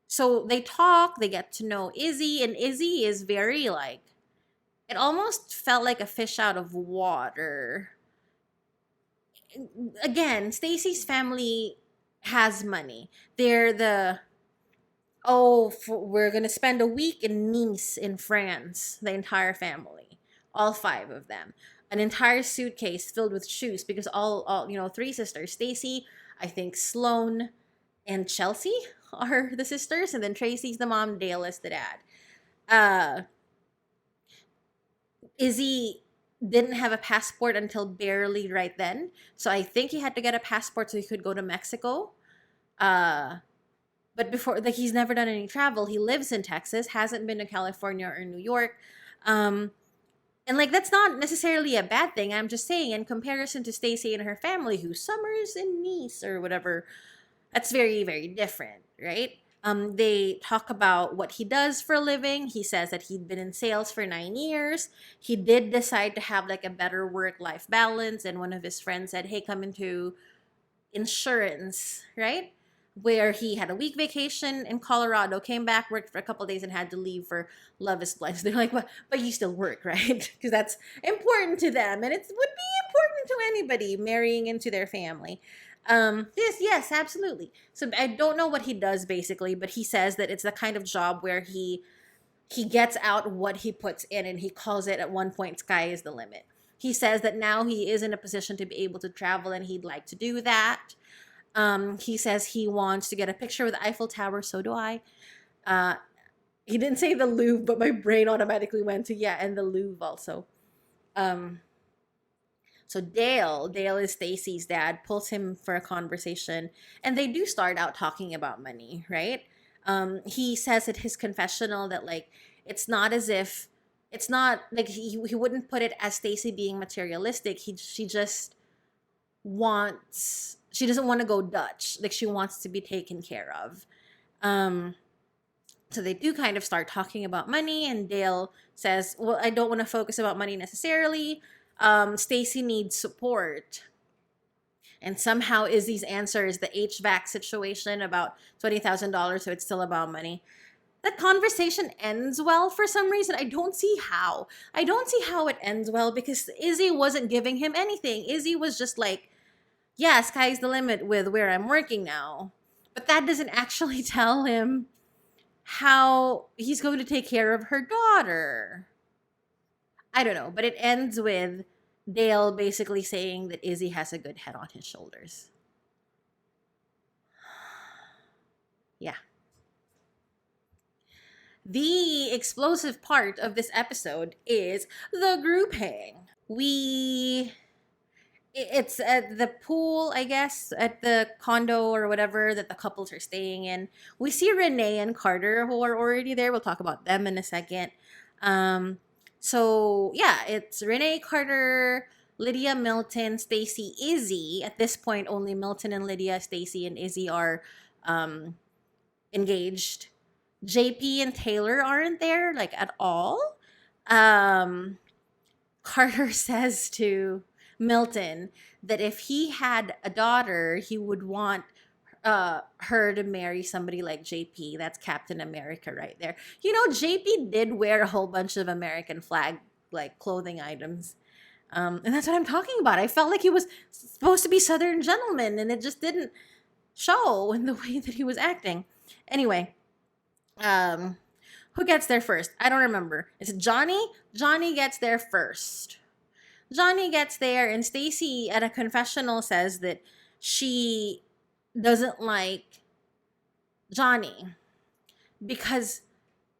[SPEAKER 1] so they talk, they get to know Izzy, and Izzy is very like, it almost felt like a fish out of water. Again, Stacy's family has money. They're the, we're gonna spend a week in Nice in France, the entire family, all five of them, an entire suitcase filled with shoes because all three sisters, Stacy, I think Sloane, and Chelsea are the sisters, and then Tracy's the mom, Dale is the dad. Uh, Izzy didn't have a passport until barely right then, so I think he had to get a passport so he could go to Mexico. Uh, but before, like, he's never done any travel. He lives in Texas, hasn't been to California or New York. And like, that's not necessarily a bad thing. I'm just saying, in comparison to Stacy and her family, who summers in Nice or whatever, that's very, very different, right? They talk about what he does for a living. He says that he'd been in sales for 9 years. He did decide to have like a better work-life balance, and one of his friends said, "Hey, come into insurance," right? Where he had a week vacation in Colorado, came back, worked for a couple of days, and had to leave for Love is Blind. So they're like, but you still work, right? Because that's important to them, and it would be important to anybody marrying into their family. Yes, absolutely. So I don't know what he does basically, but he says that it's the kind of job where he gets out what he puts in, and he calls it at one point sky is the limit. He says that now he is in a position to be able to travel, and he'd like to do that. He says he wants to get a picture with the Eiffel Tower. So do I. Uh, he didn't say the Louvre, but my brain automatically went to, yeah, and the Louvre also. Um, so Dale is Stacy's dad, pulls him for a conversation, and they do start out talking about money, right? He says at his confessional that like, it's not as if, it's not like he wouldn't put it as Stacy being materialistic. She doesn't want to go Dutch. Like, she wants to be taken care of. Um, so they do kind of start talking about money, and Dale says, "Well, I don't want to focus about money necessarily. Stacy needs support." And somehow Izzy's answer is the HVAC situation about $20,000, so it's still about money. That conversation ends well for some reason. I don't see how. I don't see how it ends well because Izzy wasn't giving him anything. Izzy was just like, yeah, sky's the limit with where I'm working now. But that doesn't actually tell him how he's going to take care of her daughter. I don't know, but it ends with Dale basically saying that Izzy has a good head on his shoulders. Yeah. The explosive part of this episode is the group hang. It's at the pool, I guess, at the condo or whatever that the couples are staying in. We see Renee and Carter who are already there. We'll talk about them in a second. So yeah, it's Renee, Carter, Lydia, Milton, Stacy, Izzy. At this point, only Milton and Lydia, Stacy, and Izzy are engaged. JP and Taylor aren't there, like, at all. Um, Carter says to Milton that if he had a daughter, he would want her to marry somebody like JP. That's Captain America right there. You know, JP did wear a whole bunch of American flag like clothing items. And that's what I'm talking about. I felt like he was supposed to be Southern gentleman, and it just didn't show in the way that he was acting. Anyway, who gets there first? I don't remember. Is it Johnny? Johnny gets there first. Johnny gets there, and Stacy at a confessional says that she doesn't like Johnny because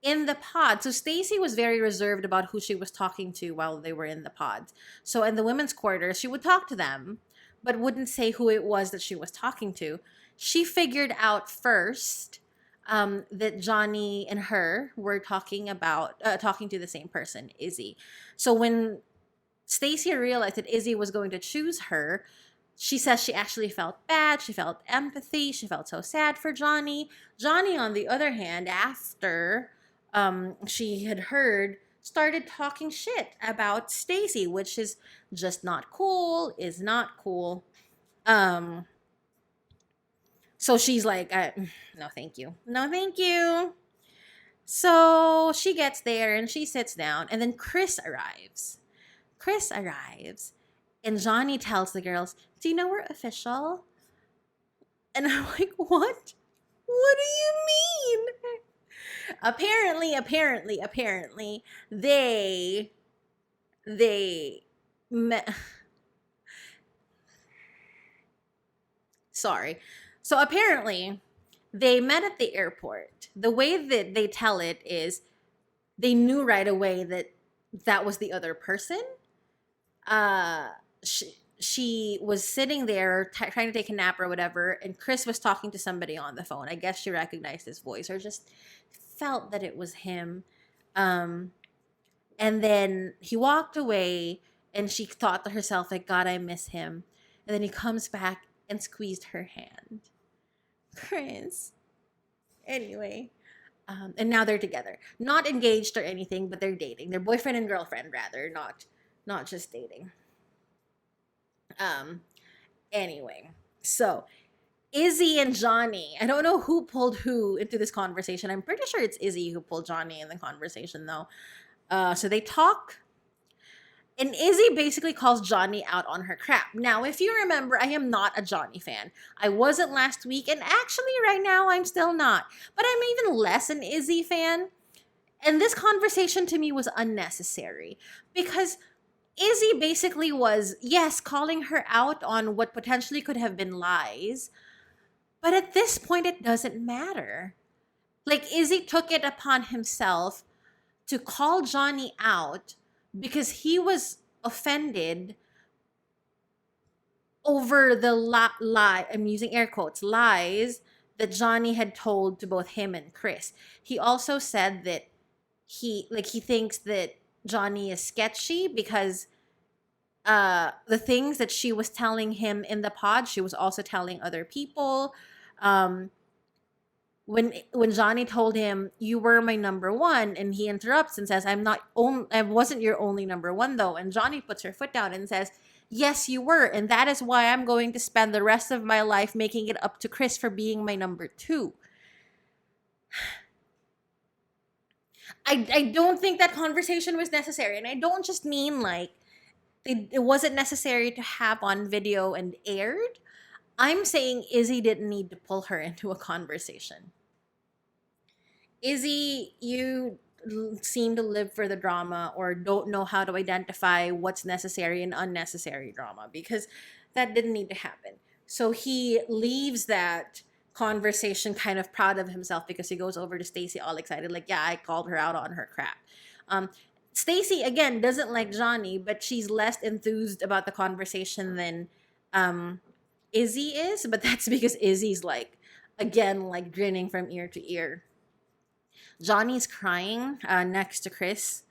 [SPEAKER 1] in the pod, so Stacy was very reserved about who she was talking to while they were in the pods. So in the women's quarters, she would talk to them, but wouldn't say who it was that she was talking to. She figured out first that Johnny and her were talking to the same person, Izzy. So when Stacy realized that Izzy was going to choose her, she says she actually felt bad. She felt empathy. She felt so sad for Johnny. Johnny, on the other hand, after she had heard, started talking shit about Stacy, which is just not cool, is not cool. So she's like, no, thank you. No, thank you. So she gets there and she sits down, and then Chris arrives. And Johnny tells the girls, do you know we're official? And I'm like, what? What do you mean? Apparently, they met. Sorry. So apparently, they met at the airport. The way that they tell it is they knew right away that that was the other person. She was sitting there trying to take a nap or whatever, and Chris was talking to somebody on the phone. I guess she recognized his voice or just felt that it was him. And then he walked away, and she thought to herself, like, God, I miss him. And then he comes back and squeezed her hand. Chris. Anyway. And now they're together. Not engaged or anything, but they're dating. They're boyfriend and girlfriend, rather, not just dating. Anyway, so Izzy and Johnny. I don't know who pulled who into this conversation. I'm pretty sure it's Izzy who pulled Johnny in the conversation, though. So they talk, and Izzy basically calls Johnny out on her crap. Now, if you remember, I am not a Johnny fan. I wasn't last week, and actually right now I'm still not. But I'm even less an Izzy fan. And this conversation to me was unnecessary because Izzy basically was, yes, calling her out on what potentially could have been lies. But at this point, it doesn't matter. Like, Izzy took it upon himself to call Johnny out because he was offended over the lie, I'm using air quotes, lies that Johnny had told to both him and Chris. He also said that he thinks that Johnny is sketchy because the things that she was telling him in the pod, she was also telling other people. When Johnny told him, you were my number one, and he interrupts and says, I wasn't your only number one though. And Johnny puts her foot down and says, yes, you were. And that is why I'm going to spend the rest of my life making it up to Chris for being my number two. I don't think that conversation was necessary. And I don't just mean like it wasn't necessary to have on video and aired. I'm saying Izzy didn't need to pull her into a conversation. Izzy, you seem to live for the drama or don't know how to identify what's necessary and unnecessary drama because that didn't need to happen. So he leaves that conversation kind of proud of himself because he goes over to Stacy all excited, like, yeah, I called her out on her crap. Stacy, again, doesn't like Johnny, but she's less enthused about the conversation than Izzy is, but that's because Izzy's like, again, like grinning from ear to ear. Johnny's crying next to Chris.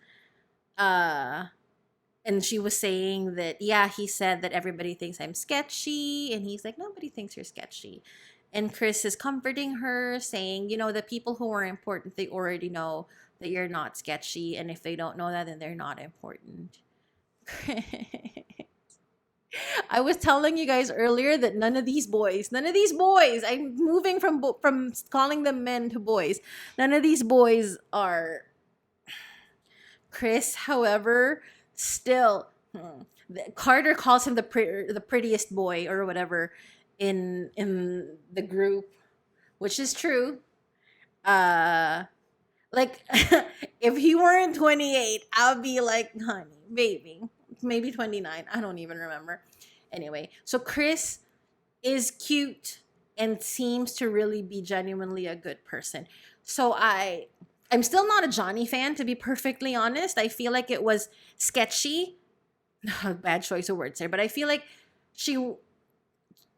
[SPEAKER 1] And she was saying that, yeah, he said that everybody thinks I'm sketchy. And he's like, nobody thinks you're sketchy. And Chris is comforting her, saying, the people who are important, they already know that you're not sketchy. And if they don't know that, then they're not important. I was telling you guys earlier that none of these boys, I'm moving from calling them men to boys. None of these boys are Chris. However, still, Carter calls him the prettiest boy or whatever in the group, which is true. Uh, like if he weren't 28, I'll be like, honey, baby, maybe 29. I don't even remember. Anyway, so Chris is cute and seems to really be genuinely a good person. So I'm still not a Johnny fan, to be perfectly honest. I feel like it was sketchy. Bad choice of words there, but I feel like she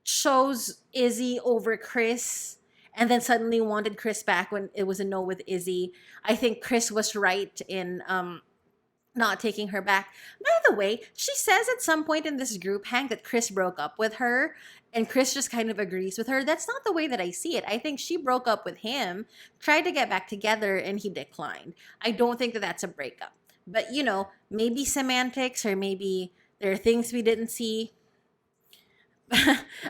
[SPEAKER 1] chose Izzy over Chris and then suddenly wanted Chris back when it was a no with Izzy. I think Chris was right in not taking her back. By the way, she says at some point in this group hang that Chris broke up with her, and Chris just kind of agrees with her. That's not the way that I see it. I think she broke up with him, tried to get back together, and he declined. I don't think that that's a breakup. But, maybe semantics, or maybe there are things we didn't see.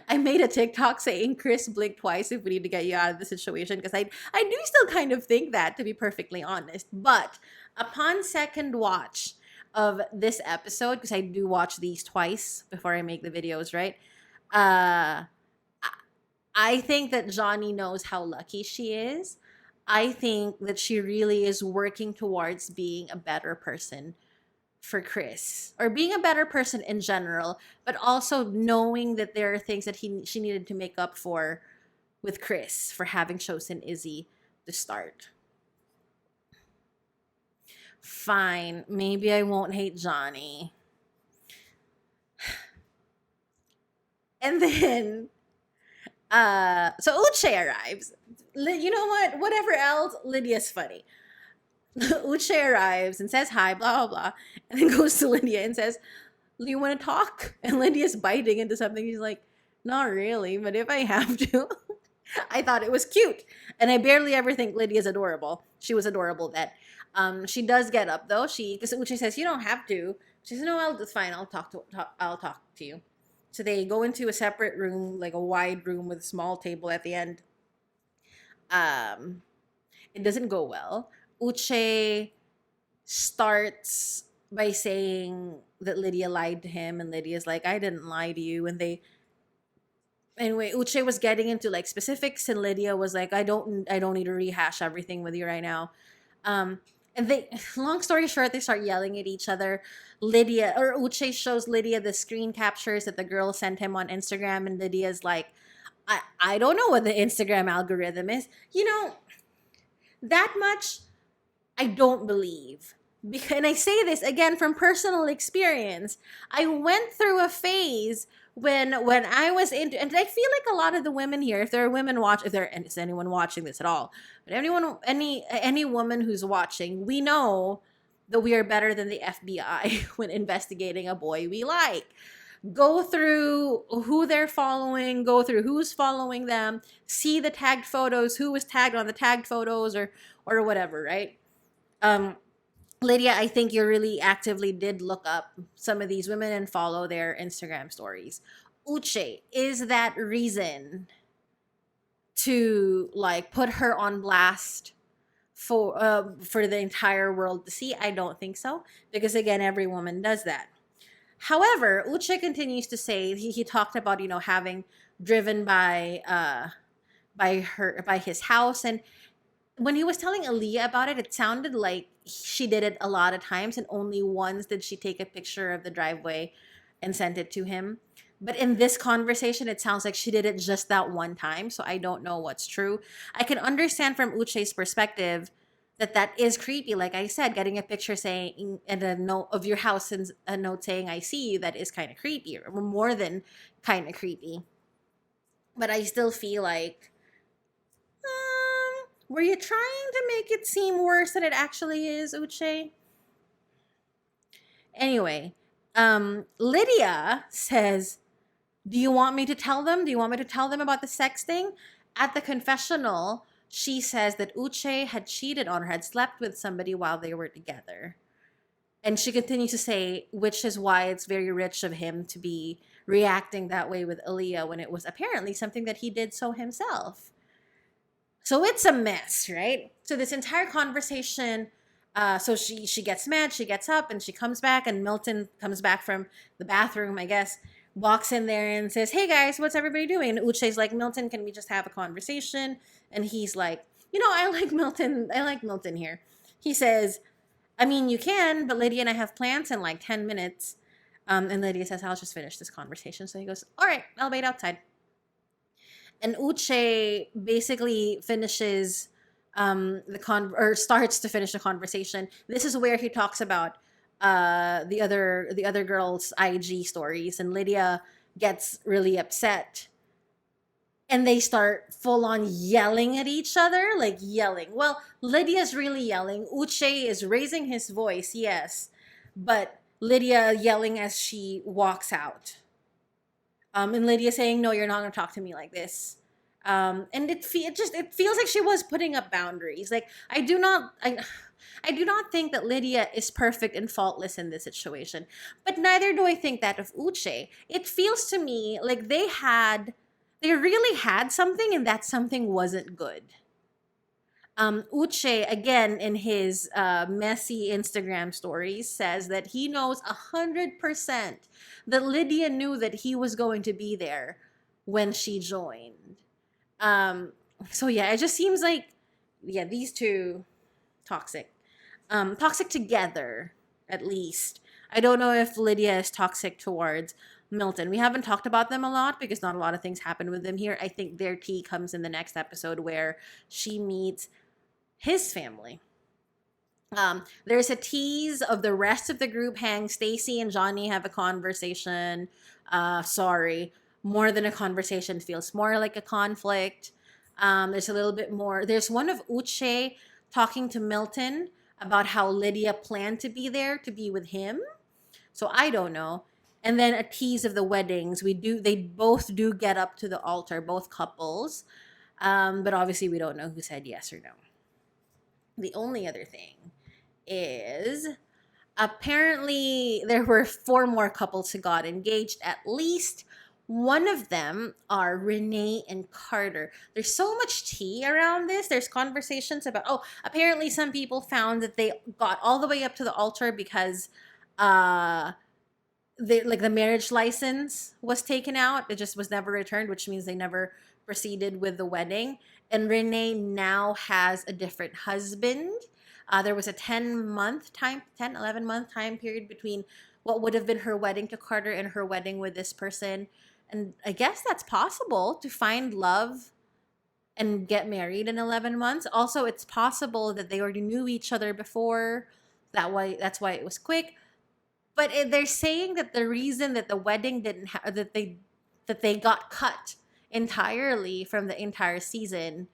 [SPEAKER 1] I made a TikTok saying, Chris, blink twice if we need to get you out of the situation, because I do still kind of think that, to be perfectly honest. But upon second watch of this episode, because I do watch these twice before I make the videos, right? I think that Johnny knows how lucky she is. I think that she really is working towards being a better person for Chris, or being a better person in general, but also knowing that there are things that she needed to make up for with Chris for having chosen Izzy to start. Fine, maybe I won't hate Johnny. And then so Uche arrives. You know what? Whatever else, Lydia's funny. Uche arrives and says hi, blah, blah, blah, and then goes to Lydia and says, do you want to talk? And Lydia's biting into something. He's like, not really, but if I have to. I thought it was cute. And I barely ever think Lydia's adorable. She was adorable then. She does get up though. Because Uche says, you don't have to. She says, no, it's fine. I'll talk to you. So they go into a separate room, like a wide room with a small table at the end. It doesn't go well. Uche starts by saying that Lydia lied to him, and Lydia's like, I didn't lie to you. And anyway, Uche was getting into like specifics, and Lydia was like, I don't need to rehash everything with you right now. And they, long story short, they start yelling at each other. Uche shows Lydia the screen captures that the girl sent him on Instagram, and Lydia's like, I don't know what the Instagram algorithm is. That much I don't believe. And I say this again from personal experience. I went through a phase when I was into, and I feel like a lot of the women here, if there are women if there is anyone watching this at all, but any woman who's watching, we know that we are better than the FBI when investigating a boy we like. Go through who they're following, go through who's following them, see the tagged photos, who was tagged on the tagged photos, or whatever, right? Lydia, I think you really actively did look up some of these women and follow their Instagram stories. Uche, is that reason to like put her on blast for the entire world to see? I don't think so, because again, every woman does that. However, Uche continues to say he talked about having driven by his house, and when he was telling Aaliyah about it, it sounded like she did it a lot of times, and only once did she take a picture of the driveway and sent it to him. But in this conversation, it sounds like she did it just that one time, so I don't know what's true. I can understand from Uche's perspective that is creepy. Like I said, getting a picture saying and a note of your house and a note saying "I see you," that is kind of creepy, or more than kind of creepy. But I still feel like, were you trying to make it seem worse than it actually is, Uche? Anyway, Lydia says, do you want me to tell them? Do you want me to tell them about the sexting? At the confessional, she says that Uche had cheated on her, had slept with somebody while they were together. And she continues to say, which is why it's very rich of him to be reacting that way with Aaliyah when it was apparently something that he did so himself. So it's a mess, right? So this entire conversation, so she gets mad, she gets up, and she comes back, and Milton comes back from the bathroom, I guess, walks in there and says, "Hey guys, what's everybody doing?" And Uche's like, "Milton, can we just have a conversation?" And he's like, I like Milton. I like Milton here. He says, "I mean, you can, but Lydia and I have plans in like 10 minutes." And Lydia says, "I'll just finish this conversation." So he goes, "All right, I'll wait outside." And Uche basically finishes or starts to finish the conversation. This is where he talks about the other girls' IG stories, and Lydia gets really upset. And they start full on yelling at each other, like yelling. Well, Lydia's really yelling. Uche is raising his voice, yes, but Lydia yelling as she walks out. And Lydia saying, "No, you're not going to talk to me like this." And it feels like she was putting up boundaries. Like I do not think that Lydia is perfect and faultless in this situation, but neither do I think that of Uche. It feels to me like they really had something, and that something wasn't good. Uche, again, in his messy Instagram stories, says that he knows 100% that Lydia knew that he was going to be there when she joined. Um, so yeah, it just seems like, yeah, these two toxic. Toxic together, at least. I don't know if Lydia is toxic towards Milton. We haven't talked about them a lot because not a lot of things happen with them here. I think their tea comes in the next episode where she meets his family. There's a tease of the rest of the group hang. Stacy and Johnny have a conversation. Sorry, more than a conversation, feels more like a conflict. There's a little bit more. There's one of Uche talking to Milton about how Lydia planned to be there to be with him. So I don't know. And then a tease of the weddings. They both do get up to the altar, both couples. But obviously we don't know who said yes or no. The only other thing is apparently there were 4 more couples who got engaged. At least one of them are Renee and Carter. There's so much tea around this. There's conversations about, apparently some people found that they got all the way up to the altar because the marriage license was taken out. It just was never returned, which means they never proceeded with the wedding. And Renee now has a different husband. There was a 11-month time period between what would have been her wedding to Carter and her wedding with this person. And I guess that's possible to find love and get married in 11 months. Also, it's possible that they already knew each other before. That's why it was quick. But they're saying that the reason that the wedding didn't that they got cut entirely from the entire season,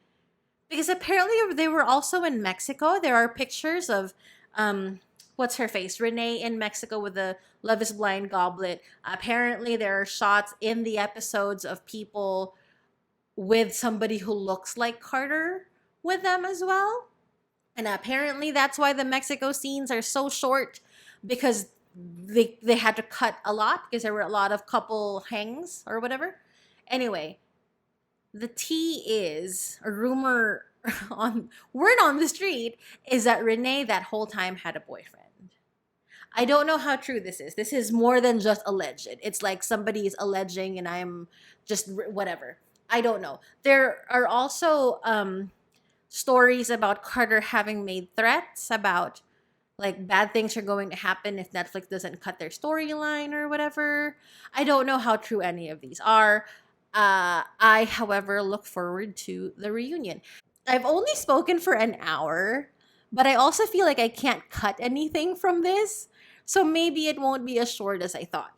[SPEAKER 1] because apparently they were also in Mexico. There are pictures of what's her face, Renee in Mexico with the Love Is Blind goblet. Apparently there are shots in the episodes of people with somebody who looks like Carter with them as well. And apparently that's why the Mexico scenes are so short, because they had to cut a lot because there were a lot of couple hangs or whatever. Anyway, the tea is a rumor on word on the street is that Renee that whole time had a boyfriend. I don't know how true this is. This is more than just alleged. It's like somebody is alleging and I'm just whatever. I don't know. There are also stories about Carter having made threats about like bad things are going to happen if Netflix doesn't cut their storyline or whatever. I don't know how true any of these are. I, however, look forward to the reunion. I've only spoken for an hour, but I also feel like I can't cut anything from this. So maybe it won't be as short as I thought.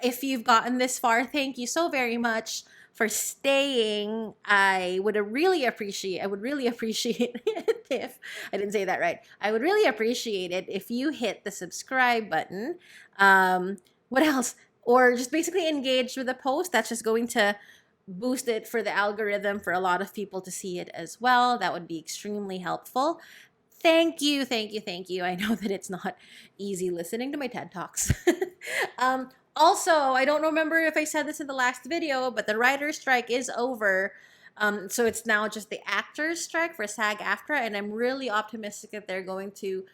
[SPEAKER 1] If you've gotten this far, thank you so very much for staying. I would really appreciate it if I didn't say that right, I would really appreciate it if you hit the subscribe button. What else? Or just basically engage with the post. That's just going to boost it for the algorithm for a lot of people to see it as well. That would be extremely helpful. Thank you, thank you, thank you. I know that it's not easy listening to my TED Talks. Also, I don't remember if I said this in the last video, but the writer's strike is over. So it's now just the actors' strike for SAG-AFTRA, and I'm really optimistic that they're going to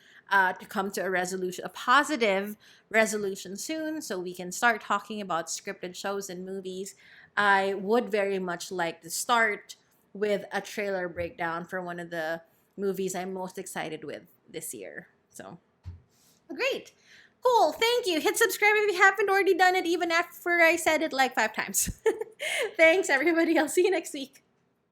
[SPEAKER 1] come to a resolution, a positive resolution soon, so we can start talking about scripted shows and movies. I would very much like to start with a trailer breakdown for one of the movies I'm most excited with this year. So, great. Cool. Thank you. Hit subscribe if you haven't already done it, even after I said it like 5 times. Thanks, everybody. I'll see you next week.